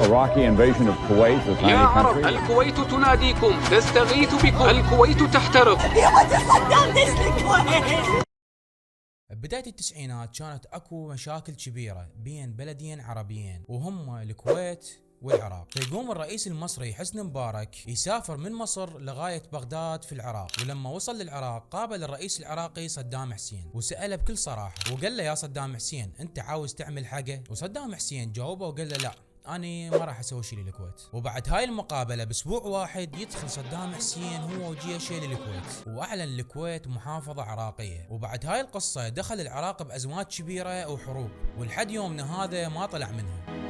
Iraqi invasion of Kuwait, the tiny يا عرب، country. الكويت تناديكم، تستغيث بكم، الكويت تحترق. بداية التسعينات كانت اكو مشاكل كبيرة بين بلدين عربيين وهم الكويت والعراق. فيقوم الرئيس المصري حسني مبارك يسافر من مصر لغاية بغداد في العراق، ولما وصل للعراق قابل الرئيس العراقي صدام حسين وسأله بكل صراحة وقال له: يا صدام حسين، انت عاوز تعمل حاجة؟ وصدام حسين جاوبه وقال له: لا، أنا ما راح أسوي شيء للكويت. وبعد هاي المقابلة بأسبوع واحد يدخل صدام حسين هو وجيشه للكويت، وأعلن الكويت محافظة عراقية. وبعد هاي القصة دخل العراق بأزمات كبيرة وحروب، ولحد يومنا هذا ما طلع منها.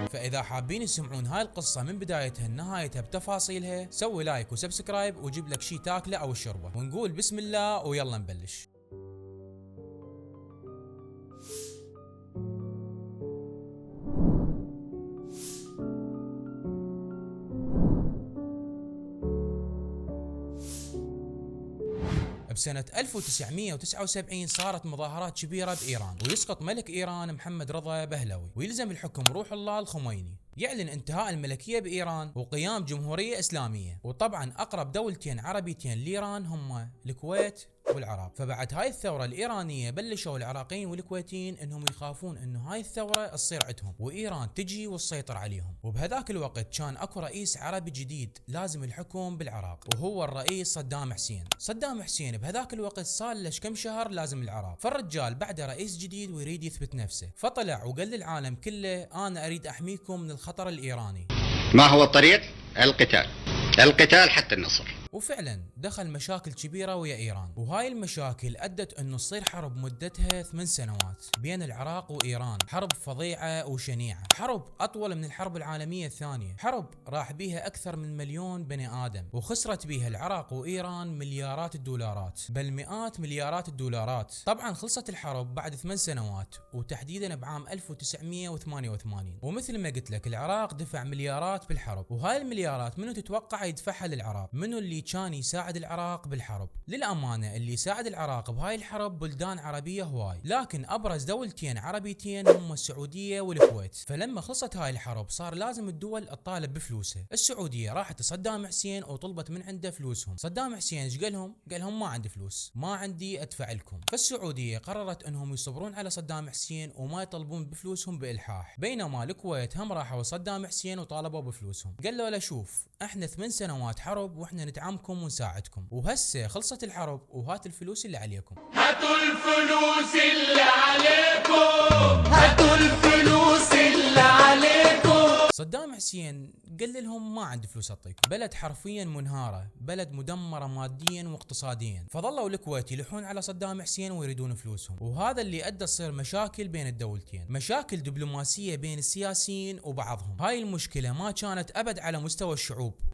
فإذا حابين تسمعون هاي القصة من بدايتها لنهايتها بتفاصيلها، سوي لايك وسبسكرايب وجيب لك شي تاكله أو الشربة، ونقول بسم الله ويلا نبلش. بسنة 1979 صارت مظاهرات كبيرة بإيران، ويسقط ملك إيران محمد رضا بهلوي، ويلزم الحكم روح الله الخميني. يعلن انتهاء الملكية بإيران وقيام جمهورية إسلامية. وطبعا أقرب دولتين عربيتين لإيران هما الكويت والعراق. فبعد هاي الثورة الإيرانية بلشوا العراقيين والكويتيين انهم يخافون انه هاي الثورة تصير عندهم وإيران تجي وتسيطر عليهم. وبهذاك الوقت كان اكو رئيس عربي جديد لازم الحكم بالعراق، وهو الرئيس صدام حسين. صدام حسين بهذاك الوقت صار له كم شهر لازم العراق، فالرجال بعده رئيس جديد ويريد يثبت نفسه، فطلع وقال للعالم كله: انا اريد احميكم من الخطر الإيراني. ما هو الطريق؟ القتال، القتال حتى النصر. وفعلا دخل مشاكل كبيرة ويا إيران، وهاي المشاكل أدت أنه تصير حرب مدتها 8 سنوات بين العراق وإيران. حرب فظيعة وشنيعة، حرب أطول من الحرب العالمية الثانية، حرب راح بيها أكثر من 1,000,000 بني آدم، وخسرت بيها العراق وإيران مليارات الدولارات، بل مئات مليارات الدولارات. طبعا خلصت الحرب بعد 8 سنوات، وتحديدا بعام 1988. ومثل ما قلت لك العراق دفع مليارات بالحرب، وهاي المليارات منو تتوقع يدفعها للعراق؟ منو اللي كان يساعد العراق بالحرب؟ للأمانة اللي يساعد العراق بهاي الحرب بلدان عربية هواي، لكن أبرز دولتين عربيتين هم السعودية والكويت. فلما خلصت هاي الحرب صار لازم الدول تطالب بفلوسها. السعودية راحت لصدام حسين وطلبت من عنده فلوسهم. صدام حسين ايش قالهم؟ قالهم: ما عندي فلوس، ما عندي ادفع لكم. فالسعودية قررت انهم يصبرون على صدام حسين وما يطلبون بفلوسهم بإلحاح، بينما الكويت هم راحوا صدام حسين وطالبوا بفلوسهم. قالوا له: شوف، احنا 8 سنوات حرب واحنا ندعمكم ونساعدكم، وهسه خلصت الحرب وهات الفلوس اللي عليكم. هاتوا الفلوس اللي عليكم، هاتوا الفلوس اللي عليكم. صدام حسين قال لهم: ما عندي فلوس اعطيكم، بلد حرفيا منهارة، بلد مدمرة ماديا واقتصاديا. فظلوا الكويت يلحون على صدام حسين ويريدون فلوسهم، وهذا اللي ادى تصير مشاكل بين الدولتين، مشاكل دبلوماسية بين السياسيين وبعضهم. هاي المشكلة ما كانت ابد على مستوى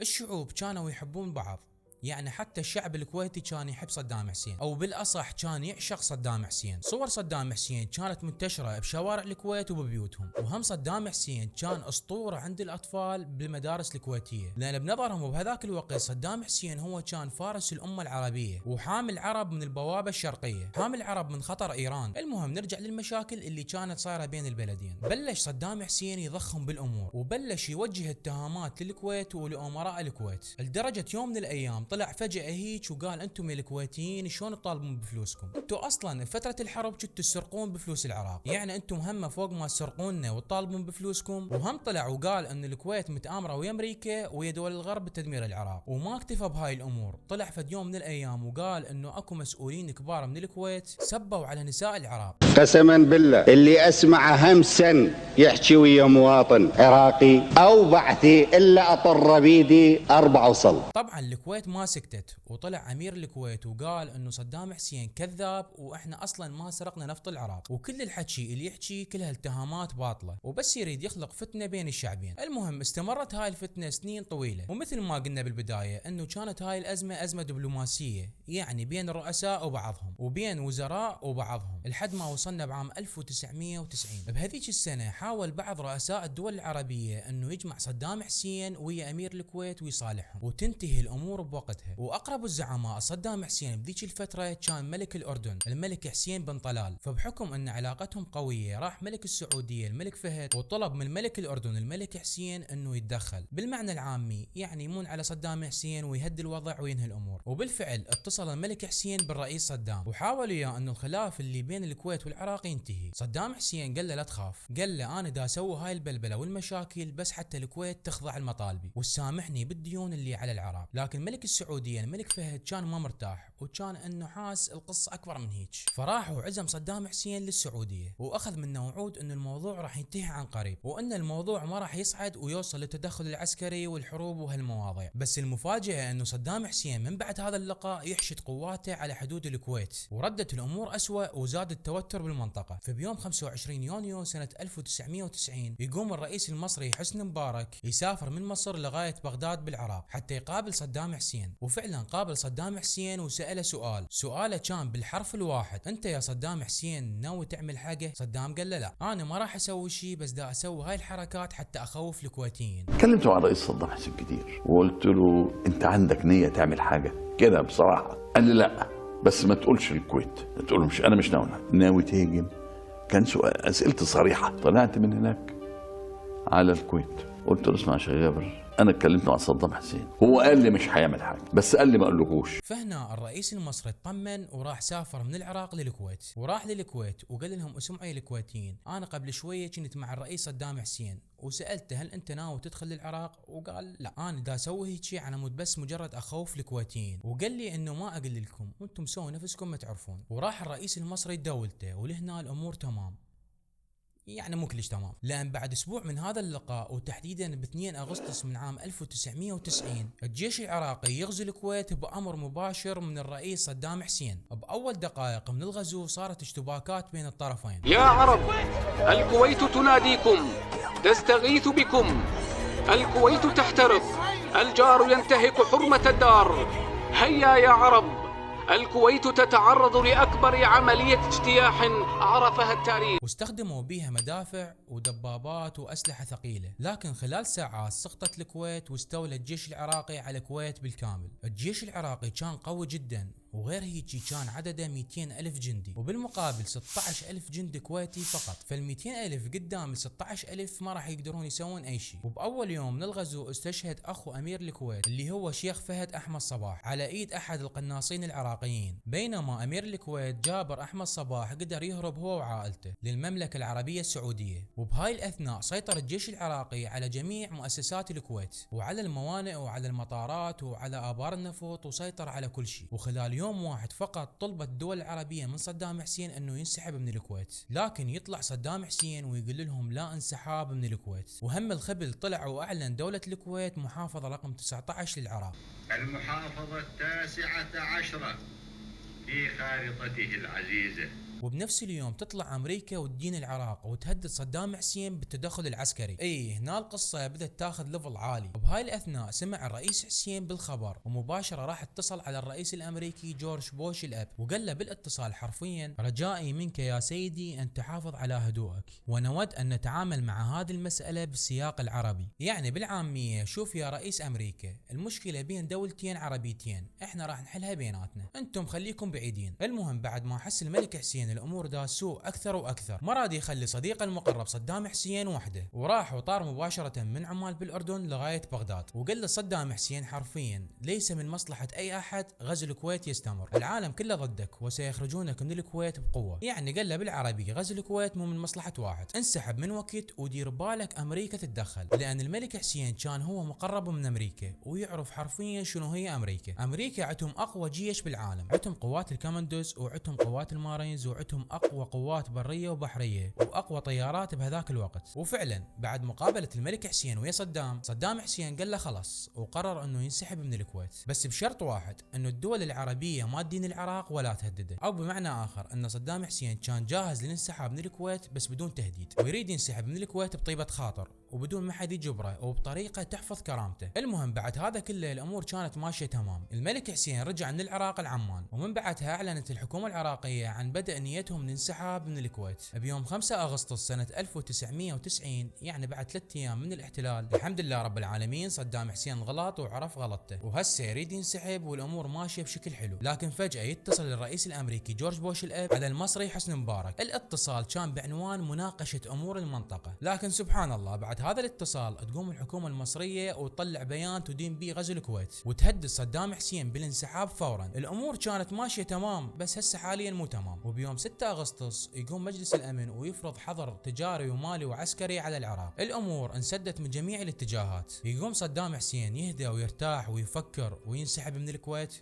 الشعوب كانوا يحبون بعض، يعني حتى الشعب الكويتي كان يحب صدام حسين، او بالاصح كان يعشق صدام حسين. صور صدام حسين كانت منتشرة بشوارع الكويت وببيوتهم. وهم صدام حسين كان اسطورة عند الاطفال بالمدارس الكويتية، لان بنظرهم بهذاك الوقت صدام حسين هو كان فارس الامة العربية، وحامي العرب من البوابة الشرقية، حامي العرب من خطر ايران. المهم نرجع للمشاكل اللي كانت صايرة بين البلدين. بلش صدام حسين يضخم بالامور، وبلش يوجه اتهامات للكويت ولامراء الكويت، لدرجة يوم من الايام طلع فجأة هيك وقال: انتم الكويتيين شلون تطالبون بفلوسكم؟ انتم اصلا فترة الحرب كنتوا تسرقون بفلوس العراق، يعني انتم هم فوق ما تسرقوننا وتطالبون بفلوسكم. وهم طلع وقال ان الكويت متآمرة ويا امريكا ويا دول الغرب بتدمير العراق. وما اكتفى بهاي الامور، طلع فد يوم من الايام وقال انه اكو مسؤولين كبار من الكويت سبوا على نساء العراق. قسما بالله اللي اسمع همسا يحكي ويا مواطن عراقي او بعثي الا اطر بيدي 4 وصل. طبعا الكويت ما سكتت، وطلع امير الكويت وقال انه صدام حسين كذاب واحنا اصلا ما سرقنا نفط العراق، وكل الحكي اللي يحكي كلها اتهامات باطله، وبس يريد يخلق فتنه بين الشعبين. المهم استمرت هاي الفتنه سنين طويله، ومثل ما قلنا بالبدايه انه كانت هاي الازمه ازمه دبلوماسيه، يعني بين الرؤساء وبعضهم وبين وزراء وبعضهم، لحد ما وصلنا وصلنا بعام 1990. بهذيك السنة حاول بعض رؤساء الدول العربية انه يجمع صدام حسين ويا امير الكويت ويصالحهم وتنتهي الامور بوقتها. واقرب الزعماء صدام حسين بذيك الفترة كان ملك الاردن الملك حسين بن طلال، فبحكم ان علاقتهم قوية راح ملك السعودية الملك فهد وطلب من ملك الاردن الملك حسين انه يتدخل، بالمعنى العامي يعني يمون على صدام حسين ويهدي الوضع وينهي الامور. وبالفعل اتصل الملك حسين بالرئيس صدام وحاول وياه انه الخلاف اللي بين الكويت والعراق ينتهي. صدام حسين قال له لا تخاف، قال له انا دا اسوي هاي البلبله والمشاكل بس حتى الكويت تخضع لمطالبي وتسامحني بالديون اللي على العراق. لكن ملك السعوديه الملك فهد كان ما مرتاح وكان انه حاس القصه اكبر من هيك، فراح وعزم صدام حسين للسعوديه واخذ منه وعود انه الموضوع راح ينتهي عن قريب وان الموضوع ما راح يصعد ويوصل للتدخل العسكري والحروب وهالمواضيع. بس المفاجاه انه صدام حسين من بعد هذا اللقاء يحشد قواته على حدود الكويت وردت الامور اسوأ وزاد التوتر بالمنطقه. فبيوم 25 يونيو سنه 1990 يقوم الرئيس المصري حسني مبارك يسافر من مصر لغايه بغداد بالعراق حتى يقابل صدام حسين. وفعلا قابل صدام حسين وسأله سؤاله كان بالحرف الواحد: انت يا صدام حسين ناوي تعمل حاجه؟ صدام قال له لا، انا ما راح اسوي شيء بس دا اسوي هاي الحركات حتى اخوف الكويتيين. كلمت مع الرئيس صدام حسين كتير وقلت له انت عندك نيه تعمل حاجه كده بصراحه؟ قال لي لا بس ما تقولش الكويت، تقول مش انا مش ناوي تهاجم. كان سؤال اسئلتي صريحه. طلعت من هناك على الكويت قلت له اسمع يا شيخ جابر، انا اتكلمت مع صدام حسين، هو قال لي مش هيعمل حاجه بس قال لي ما اقولهوش. فهنا الرئيس المصري اطمن وراح سافر من العراق للكويت وراح للكويت وقال لهم اسمعوا الكويتيين، انا قبل شويه كنت مع الرئيس صدام حسين وسالته هل انت ناوي تدخل للعراق؟ وقال لا، انا دا اسوي هيك على مود بس مجرد اخوف الكويتيين، وقال لي انه ما اقول لكم وانتم سووا نفسكم ما تعرفون. وراح الرئيس المصري دولته ولهنا الامور تمام، يعني مو كلش تمام، لان بعد اسبوع من هذا اللقاء وتحديدا ب 2 اغسطس من عام 1990 الجيش العراقي يغزو الكويت بامر مباشر من الرئيس صدام حسين. باول دقائق من الغزو صارت اشتباكات بين الطرفين. يا عرب، الكويت تناديكم، تستغيث بكم، الكويت تحترق، الجار ينتهك حرمة الدار. هيا يا عرب، الكويت تتعرض لأكبر عملية اجتياح عرفها التاريخ. واستخدموا بيها مدافع ودبابات وأسلحة ثقيلة، لكن خلال ساعات سقطت الكويت واستولى الجيش العراقي على الكويت بالكامل. الجيش العراقي كان قوي جدا وغير هيك كان عدده 200 ألف جندي وبالمقابل 16 ألف جندي كويتي فقط، فال200 ألف قدام ال16 ألف ما راح يقدرون يسوون أي شيء. وبأول يوم من الغزو استشهد أخو أمير الكويت اللي هو شيخ فهد أحمد صباح على إيد أحد القناصين العراقيين، بينما أمير الكويت جابر أحمد صباح قدر يهرب هو وعائلته للمملكة العربية السعودية. وبهاي الأثناء سيطر الجيش العراقي على جميع مؤسسات الكويت وعلى الموانئ وعلى المطارات وعلى آبار النفط وسيطر على كل شيء. وخلال يوم واحد فقط طلبت الدول العربية من صدام حسين انه ينسحب من الكويت، لكن يطلع صدام حسين ويقول لهم لا انسحاب من الكويت. وهم الخبل طلع واعلن دولة الكويت محافظة رقم 19 للعراق، المحافظة 19 في خارطته العزيزة. وبنفس اليوم تطلع امريكا وتدين العراق وتهدد صدام حسين بالتدخل العسكري. هنا القصه بدات تاخذ ليفل عالي. وبهاي الاثناء سمع الرئيس حسين بالخبر ومباشره راح اتصل على الرئيس الامريكي جورج بوش الاب وقال له بالاتصال حرفيا: رجائي منك يا سيدي ان تحافظ على هدوءك ونود ان نتعامل مع هذه المساله بالسياق العربي. يعني بالعاميه، شوف يا رئيس امريكا، المشكله بين دولتين عربيتين، احنا راح نحلها بيناتنا، انتم خليكم بعيدين. المهم بعد ما حس الملك حسين الامور دا سوء اكثر واكثر، ما راد يخلي صديقه المقرب صدام حسين وحده، وراح وطار مباشره من عمان بالاردن لغايه بغداد. وقال لصدام حسين حرفيا: ليس من مصلحه اي احد غزو الكويت يستمر، العالم كله ضدك وسيخرجونك من الكويت بقوه. يعني قال له بالعربي: غزو الكويت مو من مصلحه واحد، انسحب من وقت ودير بالك امريكا تتدخل، لان الملك حسين كان هو مقرب من امريكا ويعرف حرفيا شنو هي امريكا. امريكا عندهم اقوى جيش بالعالم، عندهم قوات الكوماندوز وعندهم قوات المارينز وعندهم اقوى قوات بريه وبحريه واقوى طيارات بهذاك الوقت. وفعلا بعد مقابله الملك حسين ويا صدام حسين قال له خلص، وقرر انه ينسحب من الكويت، بس بشرط واحد: انه الدول العربيه ما تدين العراق ولا تهدده، او بمعنى اخر ان صدام حسين كان جاهز للانسحاب من الكويت بس بدون تهديد، ويريد ينسحب من الكويت بطيبه خاطر وبدون ما حد يجبره وبطريقه تحفظ كرامته. المهم بعد هذا كله الامور كانت ماشيه تمام. الملك حسين رجع من العراق لعمان، ومن بعدها اعلنت الحكومه العراقيه عن بدء نيتهم للانسحاب من الكويت. بيوم 5 اغسطس سنه 1990 يعني بعد 3 ايام من الاحتلال، الحمد لله رب العالمين صدام حسين غلط وعرف غلطته، وهسه يريد ينسحب والامور ماشيه بشكل حلو. لكن فجاه يتصل الرئيس الامريكي جورج بوش الاب على المصري حسني مبارك. الاتصال كان بعنوان مناقشه امور المنطقه، لكن سبحان الله بعد هذا الاتصال تقوم الحكومه المصريه وتطلع بيان تدين به غزو الكويت وتهدد صدام حسين بالانسحاب فورا. الامور كانت ماشيه تمام، بس هسه حاليا مو تمام. وبيوم 6 اغسطس يقوم مجلس الامن ويفرض حظر تجاري ومالي وعسكري على العراق. الامور انسدت من جميع الاتجاهات. يقوم صدام حسين يهدى ويرتاح ويفكر وينسحب من الكويت؟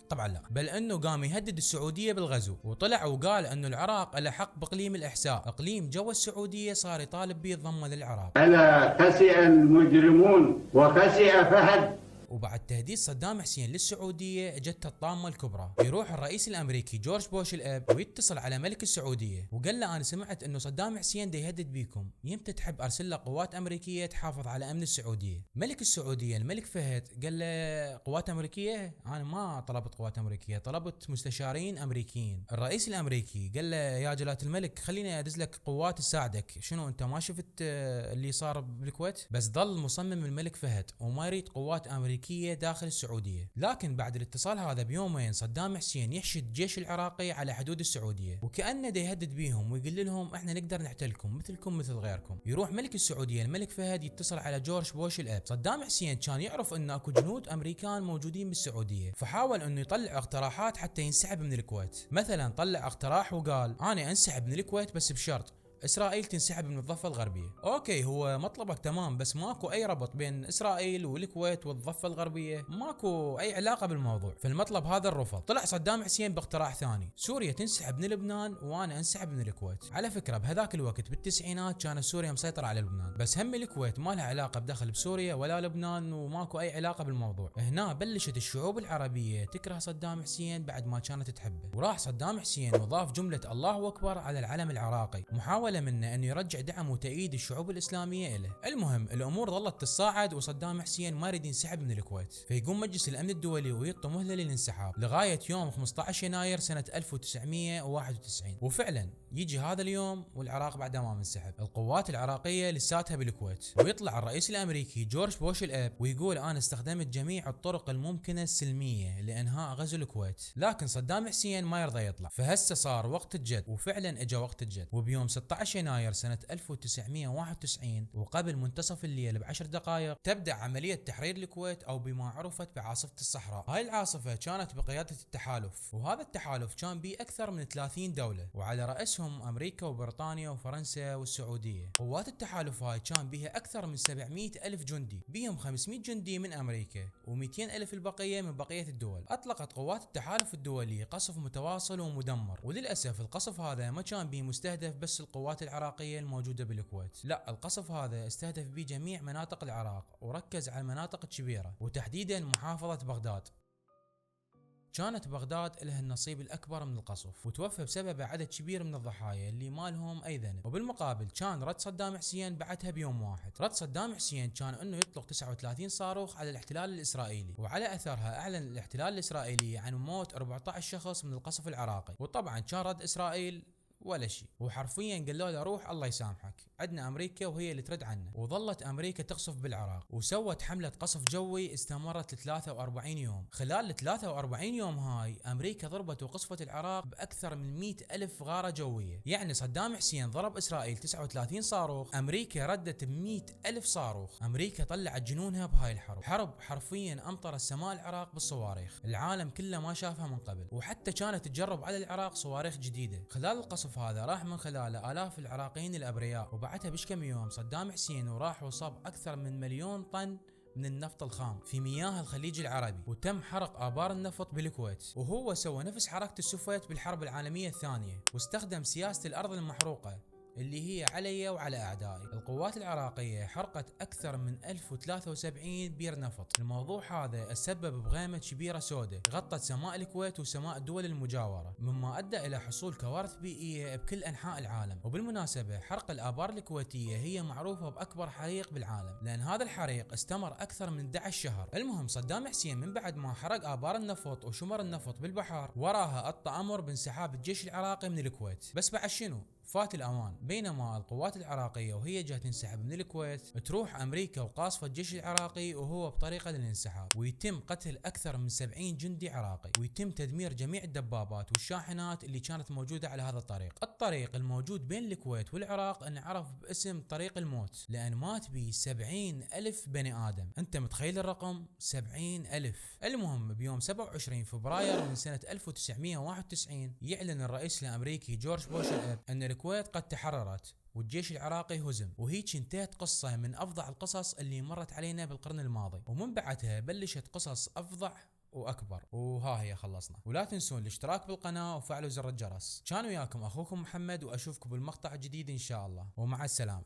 طبعا لا، بل انه قام يهدد السعوديه بالغزو، وطلع وقال انه العراق له حق باقليم الاحساء، اقليم جوا السعوديه صار يطالب به الضمه للعراق. ألا خسئ المجرمون وخسئ فهد. وبعد تهديد صدام حسين للسعوديه اجت الطامه الكبرى. يروح الرئيس الامريكي جورج بوش الاب ويتصل على ملك السعوديه وقال له انا سمعت انه صدام حسين دا يهدد بيكم، يمتى تحب ارسل له قوات امريكيه تحافظ على امن السعوديه؟ ملك السعوديه الملك فهد قال له قوات امريكيه؟ انا ما طلبت قوات امريكيه، طلبت مستشارين امريكيين. الرئيس الامريكي قال له يا جلاله الملك خليني ادز لك قوات تساعدك، شنو انت ما شفت اللي صار بالكويت؟ بس ظل مصمم الملك فهد وما يريد قوات امريكيه داخل السعوديه. لكن بعد الاتصال هذا بيومين صدام حسين يحشد الجيش العراقي على حدود السعوديه، وكانه دا يهدد بيهم ويقول لهم احنا نقدر نحتلكم مثلكم مثل غيركم. يروح ملك السعوديه الملك فهد يتصل على جورج بوش الاب. صدام حسين كان يعرف ان اكو جنود امريكان موجودين بالسعوديه، فحاول انه يطلع اقتراحات حتى ينسحب من الكويت. مثلا طلع اقتراح وقال انا انسحب من الكويت بس بشرط اسرائيل تنسحب من الضفه الغربيه. اوكي هو مطلبك تمام، بس ماكو اي ربط بين اسرائيل والكويت والضفه الغربيه، ماكو اي علاقه بالموضوع، فالمطلب هذا الرفض. طلع صدام حسين باقتراح ثاني، سوريا تنسحب من لبنان وانا انسحب من الكويت. على فكره بهذاك الوقت بالتسعينات كانت سوريا مسيطره على لبنان، بس هم الكويت ما لها علاقه بدخل بسوريا ولا لبنان وماكو اي علاقه بالموضوع. هنا بلشت الشعوب العربيه تكره صدام حسين بعد ما كانت تحبه، وراح صدام حسين وضاف جمله الله اكبر على العلم العراقي، محاوله منه انه يرجع دعم وتأييد الشعوب الاسلاميه له. المهم الامور ظلت تتصاعد وصدام حسين ما يريد ينسحب من الكويت، فيقوم مجلس الامن الدولي ويعطي مهله للانسحاب لغايه يوم 15 يناير سنه 1991. وفعلا يجي هذا اليوم والعراق بعد ما منسحب. القوات العراقيه لساتها بالكويت، ويطلع الرئيس الامريكي جورج بوش الاب ويقول انا استخدمت جميع الطرق الممكنه السلميه لانهاء غزو الكويت، لكن صدام حسين ما يرضى يطلع. فهسه صار وقت الجد، وفعلا اجى وقت الجد. وبيوم 16 يناير سنة 1991 وقبل منتصف الليل ب10 دقائق تبدأ عملية تحرير الكويت أو بما عرفت بعاصفة الصحراء. هاي العاصفة كانت بقيادة التحالف، وهذا التحالف كان به أكثر من 30 دولة، وعلى رأسهم أمريكا وبريطانيا وفرنسا والسعودية. قوات التحالف هاي كان بها أكثر من 700 ألف جندي، بهم 500 جندي من أمريكا و200 ألف البقية من بقية الدول. أطلقت قوات التحالف الدولي قصف متواصل ومدمر، وللأسف القصف هذا ما كان به مستهدف بس القوات العراقية الموجودة بالكويت، لا القصف هذا استهدف به جميع مناطق العراق وركز على المناطق الكبيرة وتحديدا محافظة بغداد. كانت بغداد لها النصيب الأكبر من القصف، وتوفى بسبب عدد كبير من الضحايا اللي ما لهم أي ذنب. وبالمقابل كان رد صدام حسين بعدها بيوم واحد. رد صدام حسين كان أنه يطلق 39 صاروخ على الاحتلال الإسرائيلي، وعلى أثرها أعلن الاحتلال الإسرائيلي عن موت 14 شخص من القصف العراقي. وطبعا كان رد إسرائيل ولا شيء، وحرفيا قالوا له روح الله يسامحك، عندنا امريكا وهي اللي ترد عنا. وظلت امريكا تقصف بالعراق وسوت حمله قصف جوي استمرت ل 43 يوم. خلال ال 43 يوم هاي امريكا ضربت وقصفت العراق باكثر من 100 الف غاره جويه. يعني صدام حسين ضرب اسرائيل 39 صاروخ، امريكا ردت ب 100 الف صاروخ. امريكا طلعت جنونها بهاي الحرب، حرب حرفيا امطر السماء العراق بالصواريخ، العالم كله ما شافها من قبل، وحتى كانت تجرب على العراق صواريخ جديده. خلال القصف هذا راح من خلاله آلاف العراقيين الأبرياء، وبعدها بشكم يوم صدام حسين وراح وصاب أكثر من 1,000,000 طن من النفط الخام في مياه الخليج العربي، وتم حرق آبار النفط بالكويت. وهو سوى نفس حركة السوفيت بالحرب العالمية الثانية، واستخدم سياسة الأرض المحروقة اللي هي علي وعلى أعدائي. القوات العراقية حرقت أكثر من 1073 بير نفط. الموضوع هذا سبب بغيمة كبيرة سوداء غطت سماء الكويت وسماء الدول المجاورة، مما أدى إلى حصول كوارث بيئية بكل أنحاء العالم. وبالمناسبة حرق الآبار الكويتية هي معروفة بأكبر حريق بالعالم، لأن هذا الحريق استمر أكثر من 11 شهر. المهم صدام حسين من بعد ما حرق آبار النفط وشمر النفط بالبحر، وراها أطلع أمر بانسحاب الجيش العراقي من الكويت. بس بعد شنو؟ فات الأوان. بينما القوات العراقية وهي جاي تنسحب من الكويت، تروح أمريكا وقاصفة الجيش العراقي وهو بطريقة للانسحاب، ويتم قتل أكثر من 70 جندي عراقي، ويتم تدمير جميع الدبابات والشاحنات اللي كانت موجودة على هذا الطريق. الطريق الموجود بين الكويت والعراق انعرف باسم طريق الموت، لأن مات به 70,000 بني آدم. أنت متخيل الرقم؟ 70,000. المهم بيوم 27 فبراير من سنة 1991 يعلن الرئيس الأمريكي جورج بوش الأب أن الكويت قد تحررت والجيش العراقي هزم. وهيك انتهت قصة من أفظع القصص اللي مرت علينا بالقرن الماضي، ومن بعدها بلشت قصص أفظع وأكبر. وها هي خلصنا. ولا تنسون الاشتراك بالقناة وفعلوا زر الجرس. كان وياكم أخوكم محمد، وأشوفكم بالمقطع الجديد إن شاء الله، ومع السلامة.